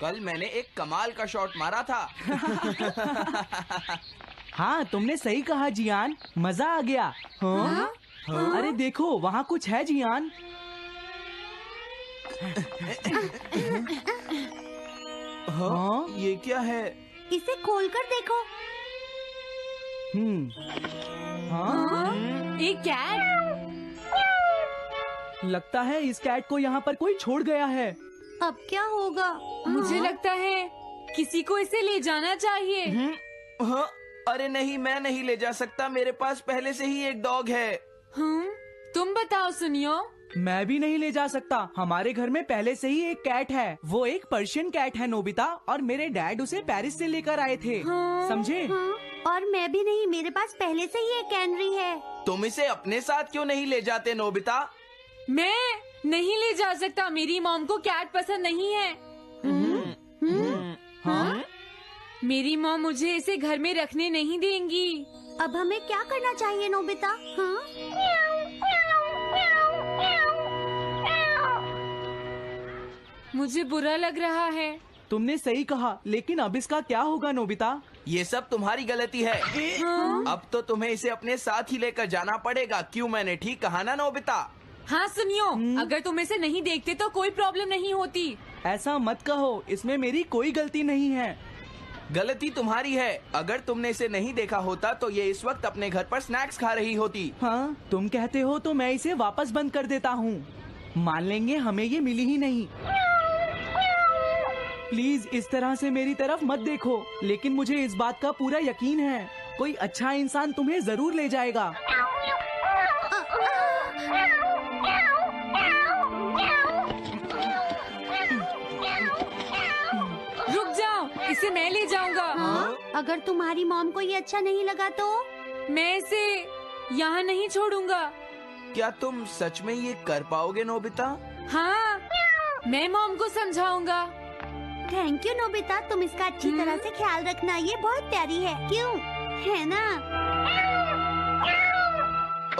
कल मैंने एक कमाल का शॉट मारा था। हाँ, तुमने सही कहा जियान, मजा आ गया। हाँ? अरे देखो, वहाँ कुछ है जियान। हाँ? ये क्या है? इसे खोलकर देखो। हाँ? एक कैट। लगता है इस कैट को यहाँ पर कोई छोड़ गया है। अब क्या होगा? मुझे लगता है किसी को इसे ले जाना चाहिए। हाँ? अरे नहीं, मैं नहीं ले जा सकता, मेरे पास पहले से ही एक डॉग है। तुम बताओ सुनियो। मैं भी नहीं ले जा सकता, हमारे घर में पहले से ही एक कैट है। वो एक पर्शियन कैट है नोबिता, और मेरे डैड उसे पेरिस से लेकर आए थे। समझे? और मैं भी नहीं, मेरे पास पहले से ही एक कैनरी है। तुम इसे अपने साथ क्यों नहीं ले जाते नोबिता? मैं नहीं ले जा सकता, मेरी मॉम को कैट पसंद नहीं है। हाँ? मेरी मॉम मुझे इसे घर में रखने नहीं देंगी। अब हमें क्या करना चाहिए नोबिता? हाँ? मुझे बुरा लग रहा है। तुमने सही कहा, लेकिन अब इसका क्या होगा नोबिता? ये सब तुम्हारी गलती है। अब तो तुम्हें इसे अपने साथ ही लेकर जाना पड़ेगा। क्यों, मैंने ठीक कहा ना नोबिता? हाँ सुनियो, अगर तुम इसे नहीं देखते तो कोई प्रॉब्लम नहीं होती। ऐसा मत कहो, इसमें मेरी कोई गलती नहीं है। गलती तुम्हारी है। अगर तुमने इसे नहीं देखा होता तो ये इस वक्त अपने घर पर स्नैक्स खा रही होती। हाँ, तुम कहते हो तो मैं इसे वापस बंद कर देता हूँ। मान लेंगे हमें ये मिली ही नहीं। प्लीज इस तरह से मेरी तरफ मत देखो, लेकिन मुझे इस बात का पूरा यकीन है, कोई अच्छा इंसान तुम्हें जरूर ले जाएगा। रुक जाओ, इसे मैं ले जाऊंगा। अगर तुम्हारी मॉम को ये अच्छा नहीं लगा तो? मैं इसे यहाँ नहीं छोड़ूंगा। क्या तुम सच में ये कर पाओगे नोबिता? हाँ, मैं मॉम को समझाऊंगा। थैंक यू नोबिता, तुम इसका अच्छी तरह से ख्याल रखना, ये बहुत प्यारी है। क्यों, है ना?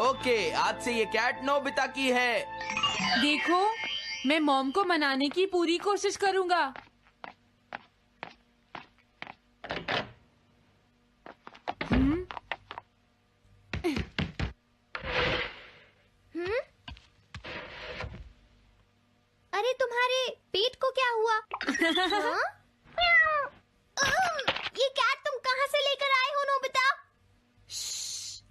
ओके, आज से ये कैट नोबिता की है। देखो, मैं मॉम को मनाने की पूरी कोशिश करूंगा। अरे तुम्हारे पेट को क्या हुआ? हाँ? ये कैट तुम कहाँ से लेकर आए हो नोबिता?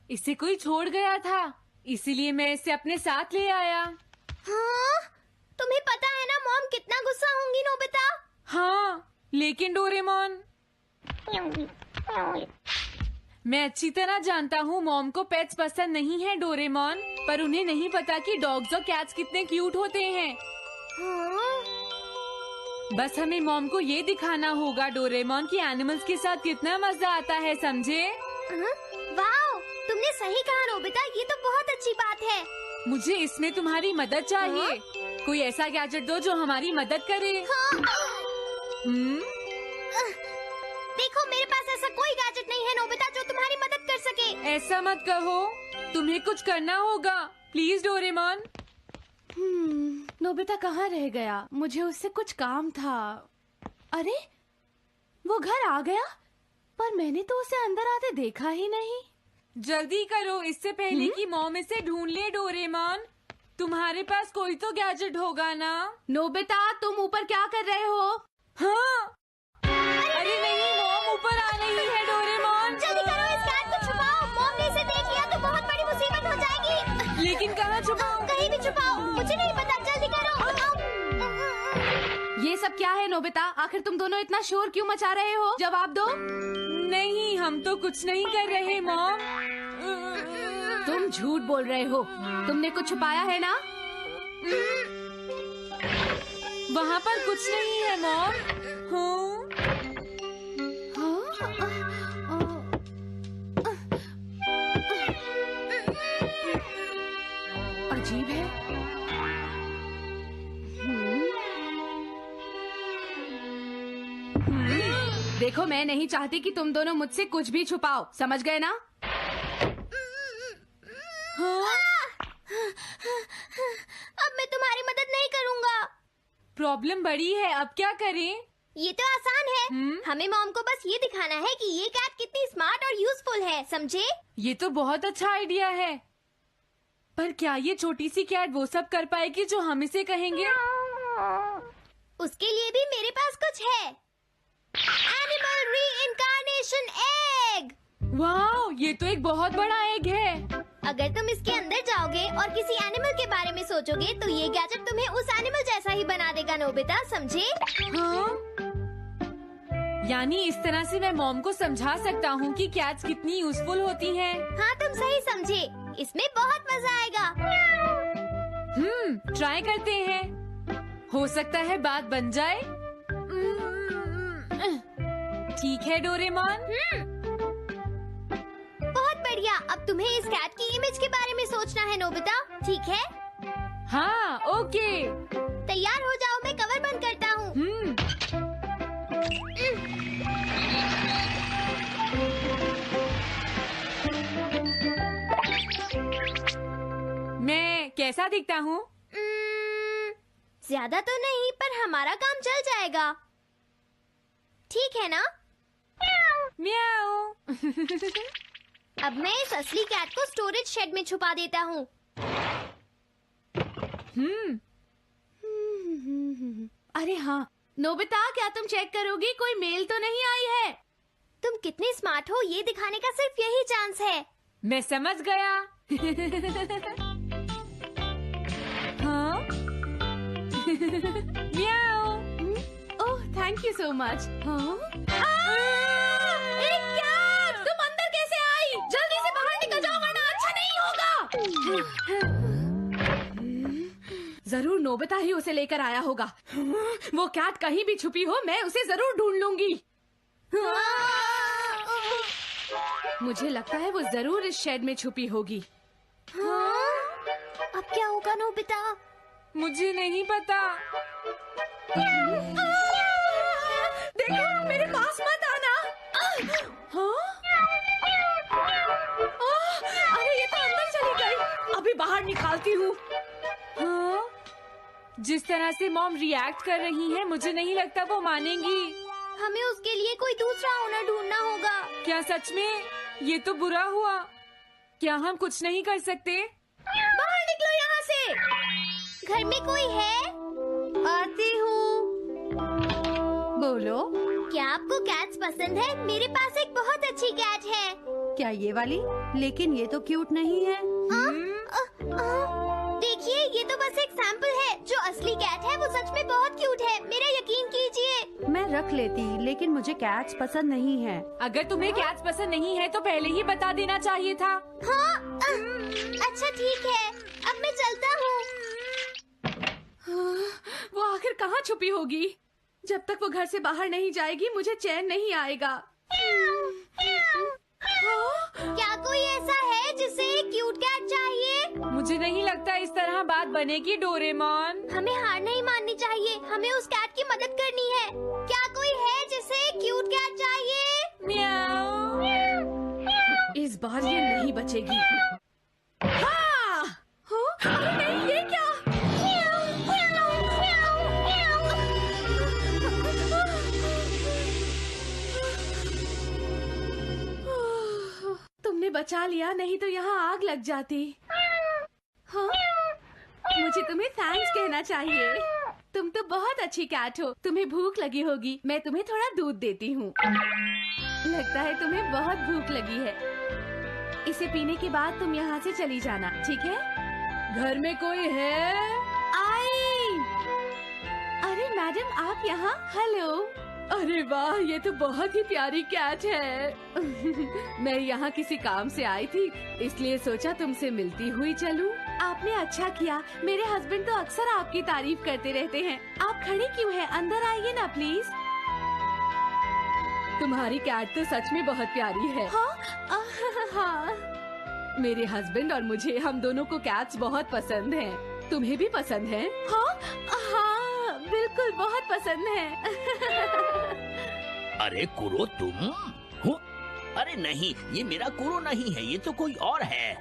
इसे कोई छोड़ गया था, इसीलिए मैं इसे अपने साथ ले आया। हाँ? तुम्हें पता है ना मॉम कितना गुस्सा होंगी नोबिता? हाँ, लेकिन डोरेमोन, मैं अच्छी तरह जानता हूँ मॉम को पेट्स पसंद नहीं है डोरेमोन, पर उन्हें नहीं पता कि डॉग्स और कैट्स कितने क्यूट होते हैं। हाँ? बस हमें मॉम को ये दिखाना होगा डोरेमोन कि एनिमल्स के साथ कितना मजा आता है, समझे? वाओ, तुमने सही कहा नोबिता, ये तो बहुत अच्छी बात है। मुझे इसमें तुम्हारी मदद चाहिए। कोई ऐसा गैजेट दो जो हमारी मदद करे। देखो, मेरे पास ऐसा कोई गैजेट नहीं है नोबिता जो तुम्हारी मदद कर सके। ऐसा मत कहो, तुम्हें कुछ करना होगा, प्लीज डोरेमोन। नोबिता कहाँ रह गया? मुझे उससे कुछ काम था। अरे, वो घर आ गया, पर मैंने तो उसे अंदर आते देखा ही नहीं। जल्दी करो, इससे पहले कि मॉम इसे ढूंढ ले। डोरेमोन, तुम्हारे पास कोई तो गैजेट होगा ना? नोबिता, तुम ऊपर क्या कर रहे हो? हाँ, अरे नहीं, मॉम ऊपर आ रही है। डोरेमोन, जल्दी करो, इस कैट को छुपाओ। मॉम ने इसे देख लिया तो बहुत बड़ी मुसीबत हो जाएगी। लेकिन कहाँ छुपाऊं? कहीं भी छुपाओ, मुझे नहीं पता, जल्दी करो। ये सब क्या है नोबिता? आखिर तुम दोनों इतना शोर क्यों मचा रहे हो? जवाब दो। नहीं, हम तो कुछ नहीं कर रहे मॉम। तुम झूठ बोल रहे हो, तुमने कुछ छुपाया है ना? वहाँ पर कुछ नहीं है मॉम। अजीब है। देखो, मैं नहीं चाहती कि तुम दोनों मुझसे कुछ भी छुपाओ, समझ गए ना? अब मैं तुम्हारी मदद नहीं करूँगा। प्रॉब्लम बड़ी है, अब क्या करें? ये तो आसान है। हमें मॉम को बस ये दिखाना है कि ये कैट कितनी स्मार्ट और यूजफुल है, समझे? ये तो बहुत अच्छा आइडिया है, पर क्या ये छोटी सी कैट वो सब कर पाएगी जो हम इसे कहेंगे? उसके लिए भी मेरे पास कुछ है। Animal reincarnation egg. वाह, ये तो एक बहुत बड़ा एग है। अगर तुम इसके अंदर जाओगे और किसी एनिमल के बारे में सोचोगे तो ये गैजेट तुम्हें उस एनिमल जैसा ही बना देगा, नोबिता, समझे? हाँ? यानी इस तरह से मैं मॉम को समझा सकता हूँ कि कैट्स कितनी यूजफुल होती हैं। हाँ, तुम सही समझे। इसमें बहुत मजा आएगा। ट्राई करते हैं। हो सकता है बात बन जाए। ठीक है डोरेमोन। बहुत बढ़िया। अब तुम्हें इस कैट की इमेज के बारे में सोचना है, नोबिता, ठीक है? हाँ, ओके। तैयार हो जाओ, मैं कवर बंद करता हूँ। मैं कैसा दिखता हूँ? ज्यादा तो नहीं, पर हमारा काम चल जाएगा, ठीक है ना? म्याऊ। अब मैं इस असली कैट को स्टोरेज शेड में छुपा देता हूँ। अरे हाँ, नोबिता, क्या तुम चेक करोगी कोई मेल तो नहीं आई है? तुम कितने स्मार्ट हो ये दिखाने का सिर्फ यही चांस है। मैं समझ गया। हाँ? म्याऊ। ओह, थैंक यू सो मच। हाँ? तुम अंदर कैसे आई? जल्दी से बाहर निकल जाओ वरना अच्छा नहीं होगा। जरूर नोबिता ही उसे लेकर आया होगा। वो कैट कहीं भी छुपी हो, मैं उसे जरूर ढूंढ लूंगी। मुझे लगता है वो जरूर इस शेड में छुपी होगी। अब क्या होगा, नोबिता? मुझे नहीं पता। देखो, मेरे पास मत आना। हाँ? अरे ये तो अंदर चली गई। अभी बाहर निकालती हूँ। हाँ? जिस तरह से मॉम रिएक्ट कर रही है, मुझे नहीं लगता वो मानेंगी। हमें उसके लिए कोई दूसरा ओनर ढूंढना होगा। क्या सच में? ये तो बुरा हुआ। क्या हम कुछ नहीं कर सकते? बाहर निकलो यहाँ से। घर में कोई है? आती हूँ। बोलो, क्या आपको कैट्स पसंद है? मेरे पास एक बहुत अच्छी कैट है। क्या ये वाली? लेकिन ये तो क्यूट नहीं है। देखिए, ये तो बस एक सैंपल है। जो असली कैट है वो सच में बहुत क्यूट है, मेरा यकीन कीजिए। मैं रख लेती, लेकिन मुझे कैट्स पसंद नहीं है। अगर तुम्हें कैट्स पसंद नहीं है तो पहले ही बता देना चाहिए था। हाँ, अच्छा ठीक है, अब मैं चलता हूँ। वो आखिर कहाँ छुपी होगी? जब तक वो घर से बाहर नहीं जाएगी मुझे चैन नहीं आएगा। क्या कोई ऐसा है जिसे एक क्यूट कैट चाहिए? मुझे नहीं लगता इस तरह बात बनेगी डोरेमोन। हमें हार नहीं माननी चाहिए। हमें उस कैट की मदद करनी है। क्या कोई है जिसे एक क्यूट कैट चाहिए? म्याऊ। इस बार ये नहीं बचेगी। हाँ! अरे नहीं, ये क्या? तुमने बचा लिया, नहीं तो यहाँ आग लग जाती। हाँ? मुझे तुम्हें थैंक्स कहना चाहिए। तुम तो बहुत अच्छी कैट हो। तुम्हें भूख लगी होगी, मैं तुम्हें थोड़ा दूध देती हूँ। लगता है तुम्हें बहुत भूख लगी है। इसे पीने के बाद तुम यहाँ से चली जाना, ठीक है? घर में कोई है? आई! अरे मैडम, आप यहाँ? हेलो। अरे वाह, ये तो बहुत ही प्यारी कैट है। मैं यहाँ किसी काम से आई थी, इसलिए सोचा तुमसे मिलती हुई चलूं। आपने अच्छा किया। मेरे हस्बैंड तो अक्सर आपकी तारीफ करते रहते हैं। आप खड़ी क्यों हैं? अंदर आइए ना प्लीज। तुम्हारी कैट तो सच में बहुत प्यारी है। हाँ? हाँ। मेरे हस्बैंड और मुझे, हम दोनों को कैट्स बहुत पसंद हैं। तुम्हें भी पसंद है? हाँ, हाँ, बिल्कुल बहुत पसंद है। अरे कुरो, तुम हो? अरे नहीं, ये मेरा कुरो नहीं है, ये तो कोई और है।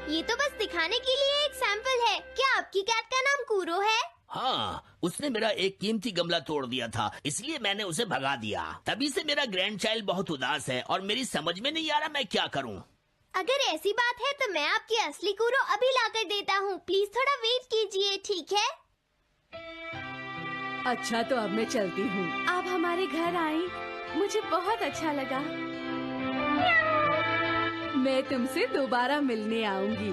ये तो बस दिखाने के लिए एक सैंपल है। क्या आपकी कैट का नाम कूरो है? हाँ, उसने मेरा एक कीमती गमला तोड़ दिया था, इसलिए मैंने उसे भगा दिया। तभी से मेरा ग्रैंड चाइल्ड बहुत उदास है और मेरी समझ में नहीं आ रहा मैं क्या करूँ। अगर ऐसी बात है तो मैं आपकी असली कूरो अभी लाकर देता हूँ। प्लीज थोड़ा वेट कीजिए, ठीक है? अच्छा, तो अब मैं चलती हूँ। आप हमारे घर आई, मुझे बहुत अच्छा लगा। मैं तुमसे दोबारा मिलने आऊंगी।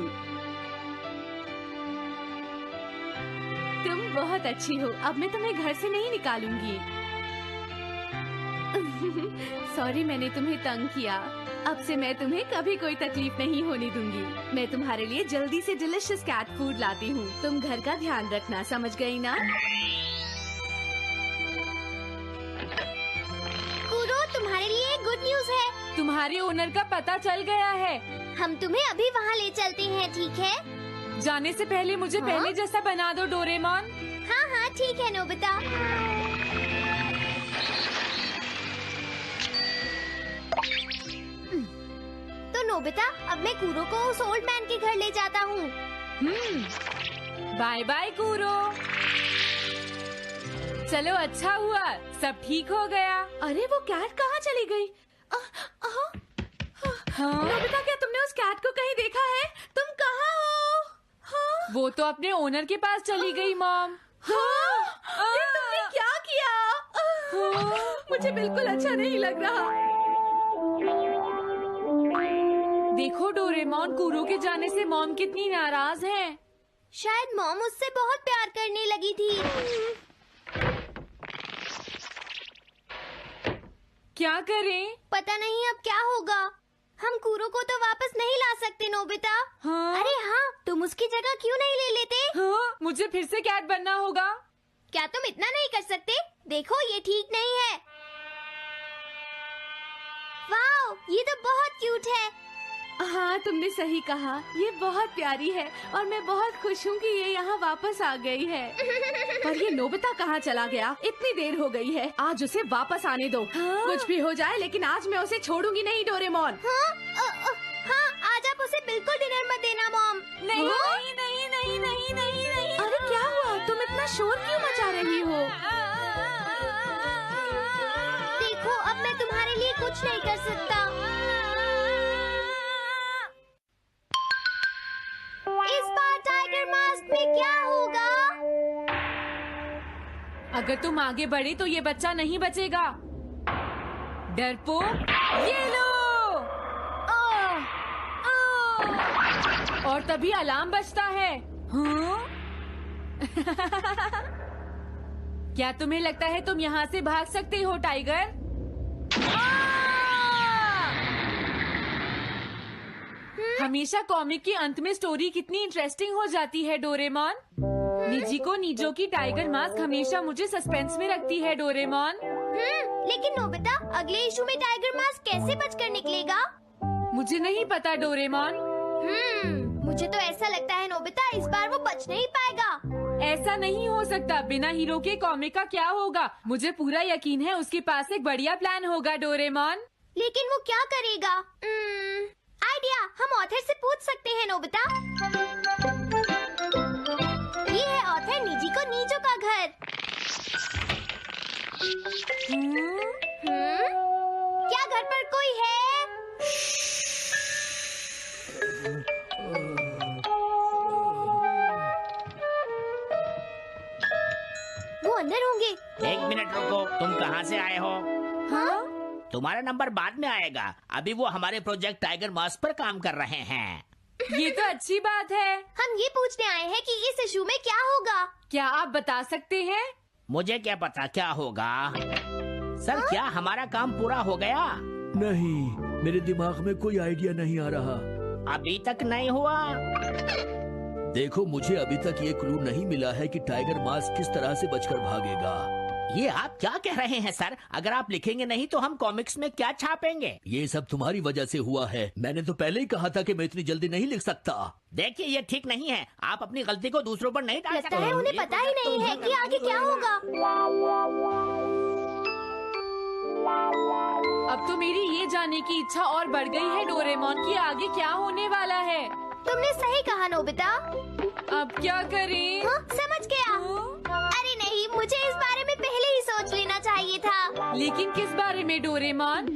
तुम बहुत अच्छी हो। अब मैं तुम्हें घर से नहीं निकालूंगी। सॉरी, मैंने तुम्हें तंग किया। अब से मैं तुम्हें कभी कोई तकलीफ नहीं होने दूंगी। मैं तुम्हारे लिए जल्दी से डिलिशियस कैट फूड लाती हूँ। तुम घर का ध्यान रखना, समझ गई ना? कूरो, तुम्हारे लिए गुड न्यूज है। तुम्हारे ओनर का पता चल गया है। हम तुम्हें अभी वहाँ ले चलते हैं, ठीक है? जाने से पहले मुझे पहले जैसा बना दो डोरेमोन। हाँ हाँ ठीक है नोबिता। तो नोबिता, अब मैं कूरो को उस ओल्ड मैन के घर ले जाता हूँ। Bye bye Kuro. चलो, अच्छा हुआ, सब ठीक हो गया। अरे वो कैट कहाँ चली गई? नोबिता, क्या तुमने उस कैट को कहीं देखा है? तुम कहाँ हो? हाँ? वो तो अपने ओनर के पास चली गई मॉम। हाँ? ये तुमने क्या किया? मुझे बिल्कुल अच्छा नहीं लग रहा। देखो डोरेमोन, कूरो के जाने से मॉम कितनी नाराज हैं। शायद मॉम उससे बहुत प्यार करने लगी थी। क्या करें? पता नहीं अब क्या होगा। हम कूरो को तो वापस नहीं ला सकते नोबिता। हाँ? अरे हाँ, तुम उसकी जगह क्यों नहीं ले लेते? हाँ? मुझे फिर से कैट बनना होगा। क्या तुम इतना नहीं कर सकते? देखो, ये ठीक नहीं है। वाओ, ये तो बहुत क्यूट है। हाँ, तुमने सही कहा, ये बहुत प्यारी है और मैं बहुत खुश हूँ कि ये यहाँ वापस आ गई है। पर ये नोबिता कहाँ चला गया? इतनी देर हो गई है, आज उसे वापस आने दो। हाँ? कुछ भी हो जाए, लेकिन आज मैं उसे छोड़ूंगी नहीं डोरेमोन। हाँ, आज आप उसे बिल्कुल डिनर मत देना मॉम। नहीं हाँ? नहीं नहीं नहीं नहीं नहीं नहीं। अरे क्या हुआ? तुम इतना शोर क्यों मचा रही हो? देखो, अब मैं तुम्हारे लिए कुछ नहीं कर सकता। इस बार टाइगर मास्क में क्या होगा? अगर तुम आगे बढ़े तो ये बच्चा नहीं बचेगा। डरपोक, ये लो। और तभी अलार्म बजता है। हाँ? क्या तुम्हें लगता है तुम यहाँ से भाग सकते हो टाइगर? हमेशा कॉमिक के अंत में स्टोरी कितनी इंटरेस्टिंग हो जाती है डोरेमोन। निजी को नीजो की टाइगर मास्क हमेशा मुझे सस्पेंस में रखती है डोरेमोन। लेकिन नोबिता, अगले इशू में टाइगर मास्क कैसे बचकर निकलेगा? मुझे नहीं पता डोरेमोन। मुझे तो ऐसा लगता है नोबिता, इस बार वो बच नहीं पाएगा। ऐसा नहीं हो सकता। बिना हीरो के कॉमिक का क्या होगा? मुझे पूरा यकीन है उसके पास एक बढ़िया प्लान होगा डोरेमोन। लेकिन वो क्या करेगा? आइडिया, हम ऑथर से पूछ सकते हैं नोबिता। ये है ऑथर निजी को नीजो का घर। क्या घर पर कोई है? वो अंदर होंगे। एक मिनट रुको, तुम कहाँ से आए हो? हाँ? तुम्हारा नंबर बाद में आएगा। अभी वो हमारे प्रोजेक्ट टाइगर मास्क पर काम कर रहे हैं। ये तो अच्छी बात है। हम ये पूछने आए हैं कि इस इशू में क्या होगा। क्या आप बता सकते हैं? मुझे क्या पता क्या होगा। सर, क्या हमारा काम पूरा हो गया? नहीं, मेरे दिमाग में कोई आइडिया नहीं आ रहा। अभी तक नहीं हुआ। देखो, मुझे अभी तक ये क्लू नहीं मिला है कि टाइगर मास्क किस तरह से बचकर भागेगा। ये आप क्या कह रहे हैं सर? अगर आप लिखेंगे नहीं तो हम कॉमिक्स में क्या छापेंगे? ये सब तुम्हारी वजह से हुआ है। मैंने तो पहले ही कहा था कि मैं इतनी जल्दी नहीं लिख सकता। देखिए, ये ठीक नहीं है। आप अपनी गलती को दूसरों पर नहीं डाल लगता सकते। है उन्हें पता ही नहीं है कि आगे क्या होगा। अब तो मेरी ये जानने की इच्छा और बढ़ गई है डोरेमोन कि आगे क्या होने वाला है। तुमने सही कहा नोबिता। अब क्या करें? हाँ, समझ गया। मुझे इस बारे में पहले ही सोच लेना चाहिए था। लेकिन किस बारे में डोरेमोन?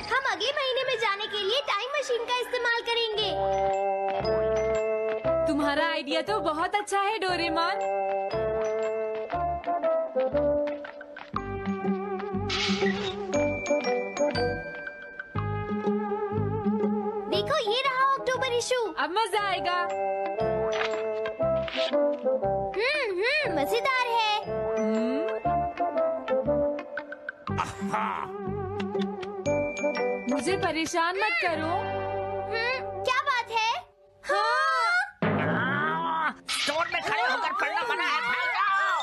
हम अगले महीने में जाने के लिए टाइम मशीन का इस्तेमाल करेंगे। तुम्हारा आइडिया तो बहुत अच्छा है डोरेमोन। देखो ये रहा अक्टूबर इशू। अब मजा आएगा। मजेदार है। मुझे परेशान मत करो। क्या बात है? हाँ। स्टोर में खड़े होकर पढ़ना मना है, भाग जाओ।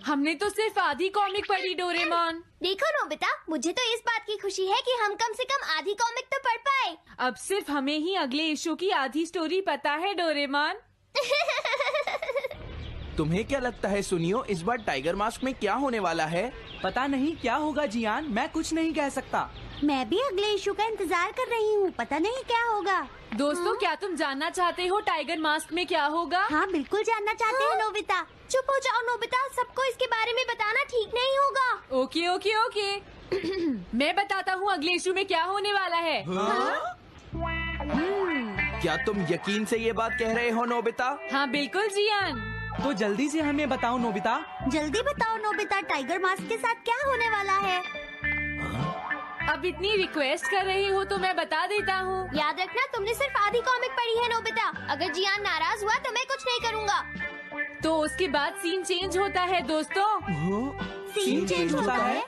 हमने तो सिर्फ आधी कॉमिक पढ़ी डोरेमोन। देखो नोबिता, मुझे तो इस बात की खुशी है कि हम कम से कम आधी कॉमिक तो पढ़ पाए। अब सिर्फ हमें ही अगले इशू की आधी स्टोरी पता है डोरेमोन। तुम्हें क्या लगता है सुनियो, इस बार टाइगर मास्क में क्या होने वाला है? पता नहीं क्या होगा जियान, मैं कुछ नहीं कह सकता। मैं भी अगले इशू का इंतजार कर रही हूँ, पता नहीं क्या होगा। दोस्तों, क्या तुम जानना चाहते हो टाइगर मास्क में क्या होगा? हाँ बिल्कुल जानना चाहते हैं नोबिता। चुप हो जाओ नोबिता, सबको इसके बारे में बताना ठीक नहीं होगा। Okay okay okay. मैं बताता हूँ अगले इशू में क्या होने वाला है। क्या तुम यकीन से ये बात कह रहे हो नोबिता? हाँ बिल्कुल जियान। तो जल्दी से हमें बताओ नोबिता। जल्दी बताओ नोबिता, टाइगर मास्क के साथ क्या होने वाला है? अब इतनी रिक्वेस्ट कर रही हो तो मैं बता देता हूँ। याद रखना, तुमने सिर्फ आधी कॉमिक पढ़ी है नोबिता। अगर जियान नाराज हुआ तो मैं कुछ नहीं करूँगा। तो उसके बाद सीन चेंज होता है दोस्तों, सीन चेंज होता है?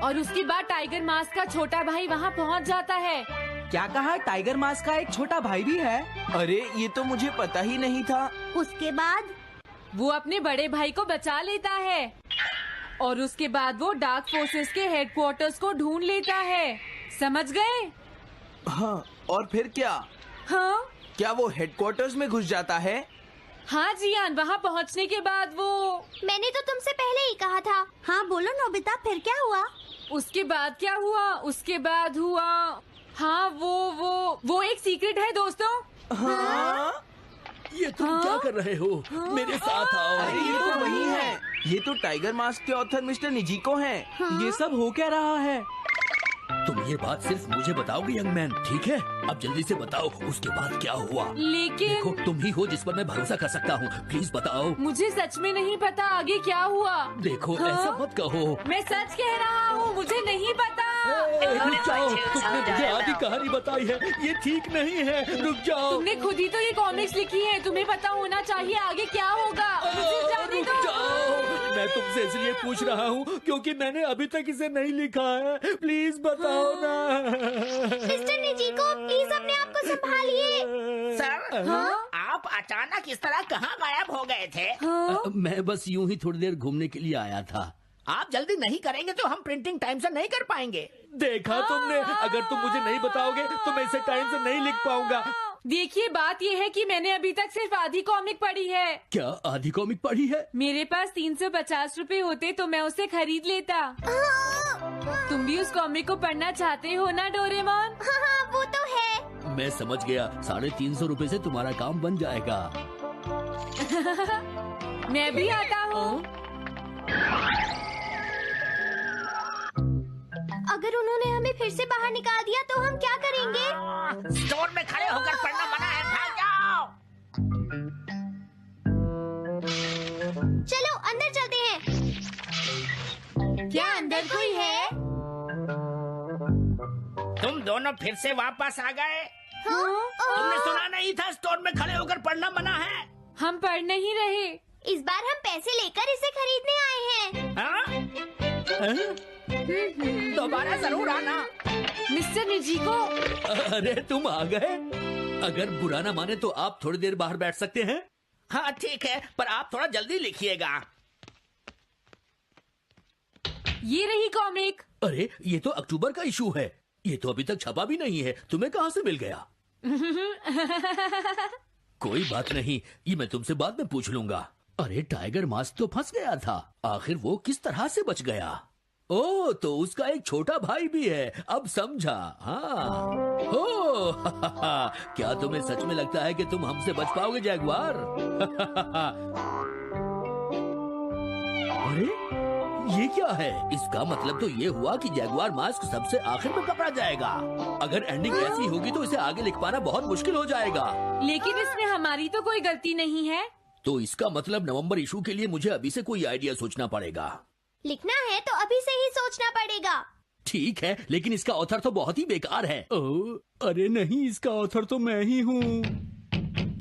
और उसके बाद टाइगर मास्क का छोटा भाई वहाँ पहुँच जाता है। क्या कहा? टाइगर मास्क का एक छोटा भाई भी है? अरे ये तो मुझे पता ही नहीं था। उसके बाद वो अपने बड़े भाई को बचा लेता है और उसके बाद वो डार्क फोर्सेस के हेडक्वार्टर्स को ढूंढ लेता है। समझ गए? हाँ, और फिर क्या? हाँ क्या वो हेडक्वार्टर्स में घुस जाता है? हाँ जियान, वहाँ पहुँचने के बाद वो मैंने तो तुमसे पहले ही कहा था। हाँ बोलो नोबिता, फिर क्या हुआ? उसके बाद क्या हुआ? उसके बाद हुआ, हाँ वो एक सीक्रेट है दोस्तों। हाँ? ये तुम क्या कर रहे हो? मेरे साथ आओ। अरे ये तो वही है। ये तो टाइगर मास्क के ऑथर मिस्टर निजिको हैं। ये सब हो क्या रहा है? तुम ये बात सिर्फ मुझे बताओगे यंग मैन, ठीक है? अब जल्दी से बताओ उसके बाद क्या हुआ। लेकिन देखो, तुम ही हो जिस पर मैं भरोसा कर सकता हूँ। प्लीज बताओ। मुझे सच में नहीं पता आगे क्या हुआ। देखो, हाँ? ऐसा मत कहो। मैं सच कह रहा हूँ, मुझे नहीं पता। रुक जाओ, तुमने मुझे आधी कहानी बताई है, ये ठीक नहीं है। रुक जाओ। तुमने खुद ही तो ये कॉमिक्स लिखी है, तुम्हें पता होना चाहिए आगे क्या होगा। मुझे जाने रुक दो। जाओ। मैं तुमसे इसलिए पूछ रहा हूँ क्योंकि मैंने अभी तक इसे नहीं लिखा है। प्लीज बताओ ना। मिस्टर निजिको, प्लीज अपने आप को संभालिए। सर, आप अचानक इस तरह कहाँ गायब हो गए थे? मैं बस यूं ही थोड़ी देर घूमने के लिए आया था। आप जल्दी नहीं करेंगे तो हम प्रिंटिंग टाइम से नहीं कर पाएंगे। देखा तुमने, अगर तुम मुझे नहीं बताओगे तो मैं इसे टाइम से नहीं लिख पाऊंगा। देखिए, बात ये है कि मैंने अभी तक सिर्फ आधी कॉमिक पढ़ी है। क्या आधी कॉमिक पढ़ी है? मेरे पास 350 रुपए होते तो मैं उसे खरीद लेता। तुम भी उस कॉमिक को पढ़ना चाहते हो ना डोरेमोन? हाँ वो तो है। मैं समझ गया, 350 रुपए से तुम्हारा काम बन जाएगा। मैं भी आता हूँ। अगर उन्होंने हमें फिर से बाहर निकाल दिया तो हम क्या करेंगे? स्टोर में खड़े होकर पढ़ना मना है, भाग जाओ। चलो अंदर चलते हैं। क्या अंदर कोई है? तुम दोनों फिर से वापस आ गए। तुमने सुना नहीं था स्टोर में खड़े होकर पढ़ना मना है? हम पढ़ नहीं रहे। इस बार हम पैसे लेकर इसे खरीदने आए हैं। हाँ? दोबारा जरूर आना। मिस्टर निजिको, अरे तुम आ गए। अगर बुरा ना माने तो आप थोड़ी देर बाहर बैठ सकते हैं। हाँ ठीक है, पर आप थोड़ा जल्दी लिखिएगा। ये रही कॉमिक। अरे ये तो अक्टूबर का इशू है, ये तो अभी तक छपा भी नहीं है। तुम्हें कहाँ से मिल गया? कोई बात नहीं, ये मैं तुमसे बाद में पूछ लूंगा। अरे टाइगर मास्क तो फंस गया था, आखिर वो किस तरह से बच गया? ओ, तो उसका एक छोटा भाई भी है, अब समझा। हाँ। ओ, क्या तुम्हें सच में लगता है कि तुम हमसे बच पाओगे जैगुआर? अरे ये क्या है? इसका मतलब तो ये हुआ कि जैगुआर मास्क सबसे आखिर में पकड़ा जाएगा। अगर एंडिंग ऐसी होगी तो इसे आगे लिख पाना बहुत मुश्किल हो जाएगा। लेकिन इसमें हमारी तो कोई गलती नहीं है। तो इसका मतलब नवंबर इशू के लिए मुझे अभी से कोई आइडिया सोचना पड़ेगा। लिखना है तो अभी से ही सोचना पड़ेगा। ठीक है, लेकिन इसका ऑथर तो बहुत ही बेकार है। अरे नहीं, इसका ऑथर तो मैं ही हूँ।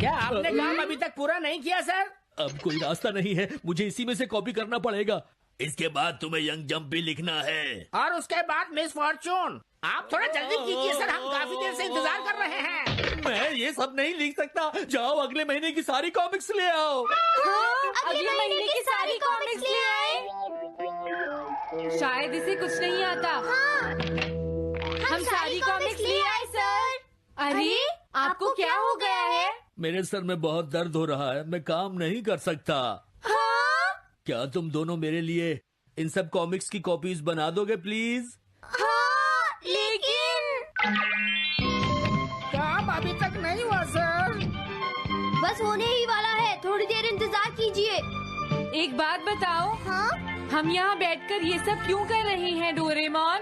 क्या आपने काम अभी तक पूरा नहीं किया सर? अब कोई रास्ता नहीं है, मुझे इसी में से कॉपी करना पड़ेगा। इसके बाद तुम्हें यंग जंप भी लिखना है। और उसके बाद मिस फॉर्चून। आप थोड़ा जल्दी कीजिए सर, हम काफी देर से इंतजार कर रहे हैं। मैं ये सब नहीं लिख सकता। जाओ अगले महीने की सारी कॉमिक्स ले आओ। अगले महीने की सारी कॉमिक्स ले आए। शायद इसे कुछ नहीं आता। हम सारी कॉमिक्स ले आए सर। अरे आपको क्या हो गया है? मेरे सर में बहुत दर्द हो रहा है, मैं काम नहीं कर सकता। क्या तुम दोनों मेरे लिए इन सब कॉमिक्स की कॉपीज बना दोगे प्लीज? लेकिन काम अभी तक नहीं हुआ सर। बस होने ही वाला है, थोड़ी देर इंतजार कीजिए। एक बात बताओ, हाँ? हम यहाँ बैठकर ये सब क्यों कर रहे हैं डोरेमोन?